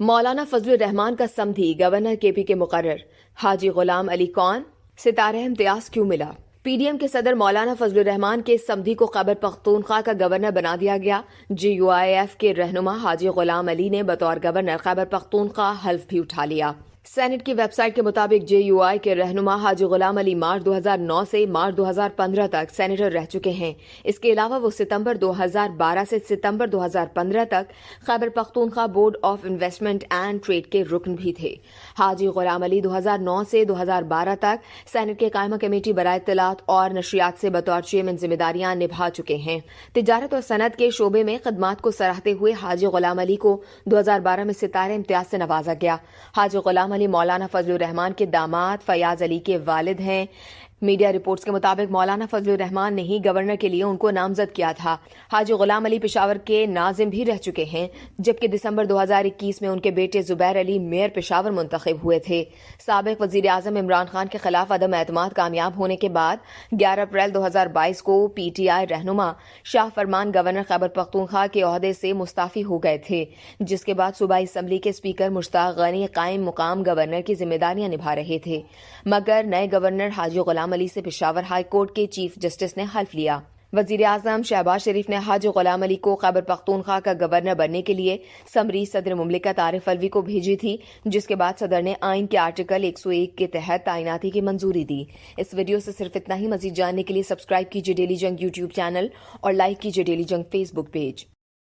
مولانا فضل الرحمان کا سمدھی گورنر کے پی کے مقرر حاجی غلام علی کون؟ ستارہ امتیاز کیوں ملا؟ پی ڈی ایم کے صدر مولانا فضل الرحمان کے سمدھی کو خیبر پختونخوا کا گورنر بنا دیا گیا۔ جے یو آئی ایف کے رہنما حاجی غلام علی نے بطور گورنر خیبر پختونخوا حلف بھی اٹھا لیا۔ سینٹ کی ویب سائٹ کے مطابق جے یو آئی کے رہنما حاجی غلام علی مارچ 2009 سے مارچ 2015 تک سینیٹر رہ چکے ہیں۔ اس کے علاوہ وہ ستمبر 2012 سے ستمبر 2015 تک Khyber Pakhtunkhwa board of investment and trade کے رکن بھی تھے۔ حاجی غلام علی 2009 سے 2012 تک سینٹ کے قائمہ کمیٹی برائے اطلاعات اور نشریات سے بطور چیئرمین ذمہ داریاں نبھا چکے ہیں۔ تجارت اور صنعت کے شعبے میں خدمات کو سراہتے ہوئے حاجی غلام علی کو 2012 میں ستارہ امتیاز سے نوازا گیا۔ حاجی غلام علی مولانا فضل الرحمان کے داماد فیاض علی کے والد ہیں۔ میڈیا رپورٹس کے مطابق مولانا فضل الرحمان نے ہی گورنر کے لیے ان کو نامزد کیا تھا۔ حاجی غلام علی پشاور کے ناظم بھی رہ چکے ہیں، جبکہ دسمبر 2021 میں ان کے بیٹے زبیر علی میئر پشاور منتخب ہوئے تھے۔ سابق وزیر اعظم عمران خان کے خلاف عدم اعتماد کامیاب ہونے کے بعد 11 اپریل 2022 کو پی ٹی آئی رہنما شاہ فرمان گورنر خیبر پختونخوا کے عہدے سے مستعفی ہو گئے تھے، جس کے بعد صوبائی اسمبلی کے اسپیکر مشتاق غنی قائم مقام گورنر کی ذمہ داریاں نبھا رہے تھے، مگر نئے گورنر حاجی غلام علی سے پشاور ہائی کورٹ کے چیف جسٹس نے حلف لیا۔ وزیر اعظم شہباز شریف نے حاجی غلام علی کو خیبر پختونخوا کا گورنر بننے کے لیے سمری صدر مملکت عارف الوی کو بھیجی تھی، جس کے بعد صدر نے آئین کے آرٹیکل 101 کے تحت تعیناتی کی منظوری دی۔ اس ویڈیو سے صرف اتنا ہی۔ مزید جاننے کے لیے سبسکرائب کیجیے ڈیلی جنگ یوٹیوب چینل اور لائک کیجیے ڈیلی جنگ فیس بک پیج۔